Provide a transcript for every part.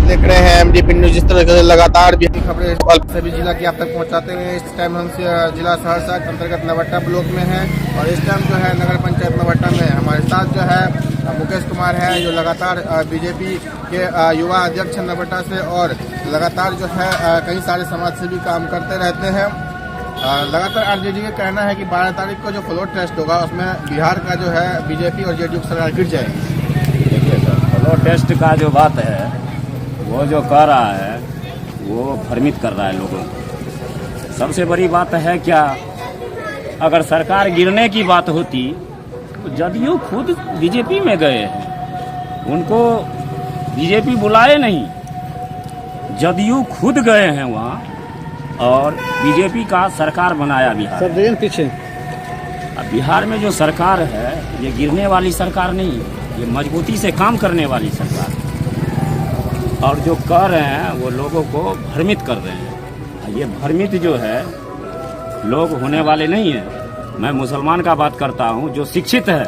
देख रहे हैं एमडीपी न्यूज। जिस तरह से लगातार भी खबरें सभी जिला की आप तक पहुंचाते हुए इस टाइम हम जिला सहरसा के अंतर्गत नवट्टा ब्लॉक में हैं और इस टाइम जो है नगर पंचायत नवट्टा में हमारे साथ जो है मुकेश कुमार है, जो लगातार बीजेपी के युवा अध्यक्ष नवट्टा से और लगातार जो है कई सारे समाज सेवी काम करते रहते हैं। लगातार आरजेडी का कहना है कि 12 तारीख को जो फ्लोर टेस्ट होगा उसमें बिहार का जो है बीजेपी और जेडीयू की सरकार गिर जाएगी। देखिए सर, फ्लोर टेस्ट का जो बात है वो जो कह रहा है वो भ्रमित कर रहा है लोगों को। सबसे बड़ी बात है क्या, अगर सरकार गिरने की बात होती तो जदयू खुद बीजेपी में गए हैं, उनको बीजेपी बुलाए नहीं, जदयू खुद गए हैं वहाँ और बीजेपी का सरकार बनाया बिहार। सब पीछे अब बिहार में जो सरकार है ये गिरने वाली सरकार नहीं, ये मजबूती से काम करने वाली सरकार है। और जो कह रहे हैं वो लोगों को भ्रमित कर रहे हैं। ये भ्रमित जो है लोग होने वाले नहीं हैं। मैं मुसलमान का बात करता हूँ, जो शिक्षित है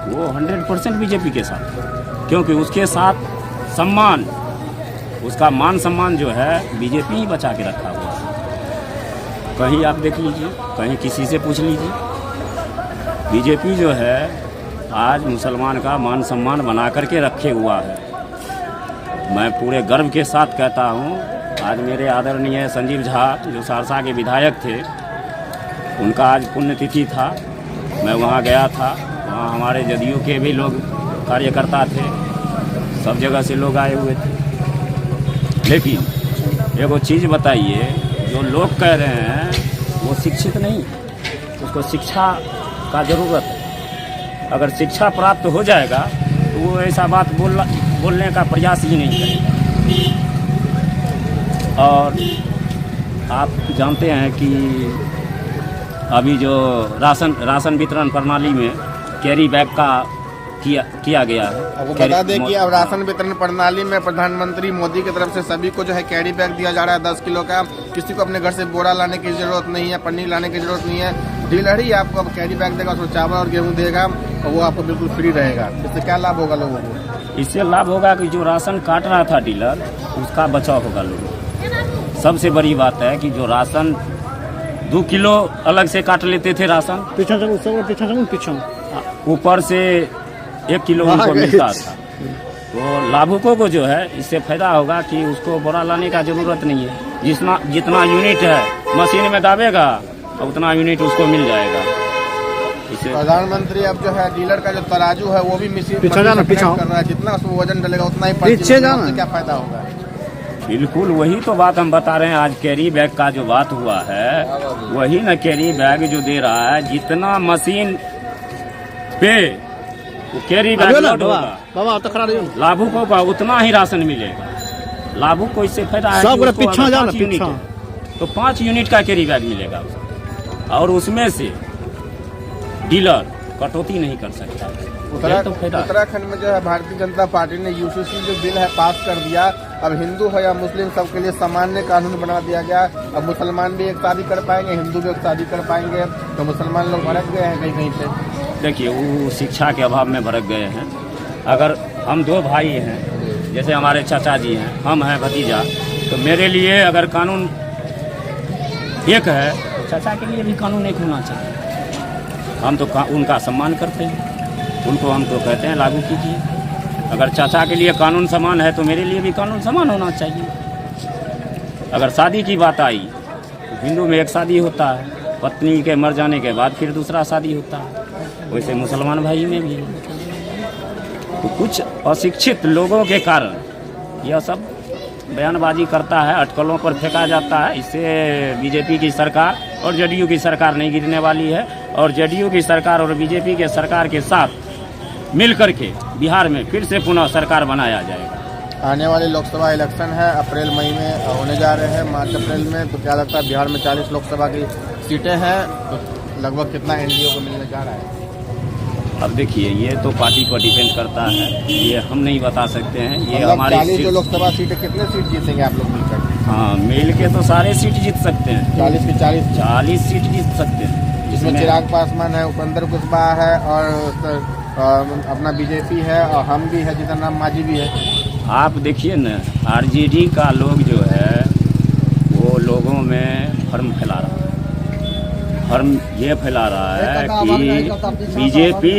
वो 100% बीजेपी के साथ है, क्योंकि उसके साथ सम्मान, उसका मान सम्मान जो है बीजेपी ही बचा के रखा हुआ है। कहीं आप देख लीजिए, कहीं किसी से पूछ लीजिए, बीजेपी जो है आज मुसलमान का मान सम्मान बना करके रखे हुआ है। मैं पूरे गर्व के साथ कहता हूँ, आज मेरे आदरणीय संजीव झा जो सहरसा के विधायक थे, उनका आज पुण्यतिथि था। मैं वहाँ गया था, वहाँ हमारे जदयू के भी लोग कार्यकर्ता थे, सब जगह से लोग आए हुए थे। लेकिन एगो चीज़ बताइए, जो लोग कह रहे हैं वो शिक्षित नहीं, उसको शिक्षा का ज़रूरत है। अगर शिक्षा प्राप्त हो जाएगा तो वो ऐसा बात बोलने का प्रयास ही नहीं करेगा। और आप जानते हैं कि अभी जो राशन वितरण प्रणाली में कैरी बैग का किया गया है। अब वो बता दें कि अब राशन वितरण प्रणाली में प्रधानमंत्री मोदी की तरफ से सभी को जो है कैरी बैग दिया जा रहा है 10 किलो का। किसी को अपने घर से बोरा लाने की जरूरत नहीं है, पन्नी लाने की जरूरत नहीं है। डीलर ही आपको अब कैरी बैग देगा, उसमें चावल और गेहूँ देगा और वो आपको बिल्कुल फ्री रहेगा। इससे क्या लाभ होगा लोगों को? इससे लाभ होगा कि जो राशन काट रहा था डीलर, उसका बचाव होगा लोगों को। सबसे बड़ी बात है कि जो राशन 2 किलो अलग से काट लेते थे राशन, पीछे ऊपर से 1 किलो उनको मिलता था। तो लाभुकों को जो है इससे फायदा होगा कि उसको बोरा लाने का जरूरत नहीं है। जितना यूनिट है मशीन में दाबेगा उतना यूनिट उसको मिल जाएगा। प्रधानमंत्री अब जो है डीलर का जो तराजू है वो भी मशीन कर रहा है, जितना उसमें वजन डलेगा उतना ही पीछे जाना, क्या फायदा होगा? बिल्कुल वही तो बात हम बता रहे हैं। आज कैरी बैग का जो बात हुआ है वही न, कैरी बैग जो दे रहा है, जितना मशीन पे वो कैरी बैग लोड होगा, लाभुकों का उतना ही राशन मिलेगा। लाभुक को इससे फायदा है तो 5 यूनिट का कैरी बैग मिलेगा और उसमें से डीलर कटौती नहीं कर सकता। उत्तराखंड में जो है भारतीय जनता पार्टी ने यूसीसी जो बिल है पास कर दिया। अब हिंदू हो या मुस्लिम सबके लिए सामान्य कानून बना दिया गया। अब मुसलमान भी एक शादी कर पाएंगे, हिंदू भी एक शादी कर पाएंगे। तो मुसलमान लोग भड़क गए हैं कहीं कहीं पे। देखिए, वो शिक्षा के अभाव में भड़क गए हैं। अगर हम 2 भाई हैं, जैसे हमारे चाचा जी हैं, हम हैं भतीजा, तो मेरे लिए अगर कानून एक है तो चाचा के लिए भी कानून एक होना चाहिए। हम तो उनका सम्मान करते हैं, उनको हम तो कहते हैं लागू कीजिए। अगर चाचा के लिए कानून समान है तो मेरे लिए भी कानून समान होना चाहिए। अगर शादी की बात आई तो हिंदू में एक शादी होता है, पत्नी के मर जाने के बाद फिर दूसरा शादी होता है, वैसे मुसलमान भाई में भी। तो कुछ अशिक्षित लोगों के कारण यह सब बयानबाजी करता है, अटकलों पर फेंका जाता है। इससे बीजेपी की सरकार और जेडीयू की सरकार नहीं गिरने वाली है और जेडीयू की सरकार और बीजेपी के सरकार के साथ मिल करके बिहार में फिर से पुनः सरकार बनाया जाएगा। आने वाले लोकसभा इलेक्शन है, अप्रैल मई में होने जा रहे हैं, मार्च अप्रैल में। तो क्या लगता है बिहार में 40 लोकसभा की सीटें हैं, तो लगभग कितना एनडीए को मिलने जा रहा है? अब देखिए, ये तो पार्टी पर डिपेंड करता है, ये हम नहीं बता सकते हैं। ये हमारी 40 जो लोकसभा सीटें, कितने सीट जीतेंगे आप लोग मिलकर? हाँ, मिल के तो सारे सीट जीत सकते हैं। 40 की 40 सीट जीत सकते हैं, जिसमें चिराग पासवान है, उपेंद्र कुशवाहा है और अपना बीजेपी है और हम भी है, जीतन राम मांझी भी है। आप देखिए न, आरजेडी का लोग जो है वो लोगों में भ्रम फैला रहा है। भ्रम ये फैला रहा है कि बीजेपी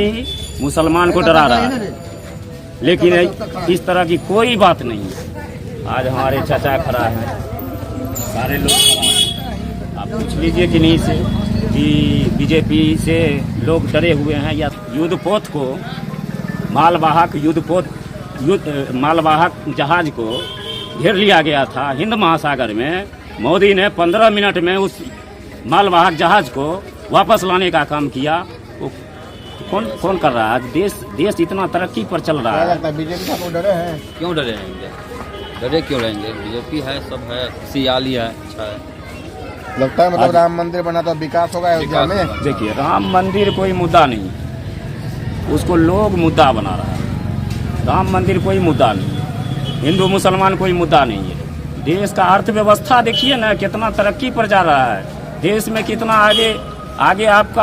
मुसलमान को डरा रहा है, लेकिन इस तरह की कोई बात नहीं है। आज हमारे चाचा खड़ा है, सारे लोग खड़ा हैं। आप पूछ लीजिए कि नहीं से कि बीजेपी से लोग डरे हुए हैं, या युद्धपोत को मालवाहक मालवाहक जहाज को घेर लिया गया था हिंद महासागर में। मोदी ने 15 मिनट में उस मालवाहक जहाज को वापस लाने का काम किया। वो कौन कर रहा है? आज देश इतना तरक्की पर चल रहा है। बीजेपी का डरे हैं? क्यों डरे रहेंगे? डरे क्यों रहेंगे? बीजेपी है, सब है, सियाली है, अच्छा है। लगता है मतलब राम मंदिर बना तो विकास होगा अयोध्या में। देखिए, राम मंदिर कोई मुद्दा नहीं है, उसको लोग मुद्दा बना रहा है। राम मंदिर कोई मुद्दा नहीं है, हिंदू मुसलमान कोई मुद्दा नहीं है। देश का अर्थव्यवस्था देखिए ना कितना तरक्की पर जा रहा है, देश में कितना आगे आपका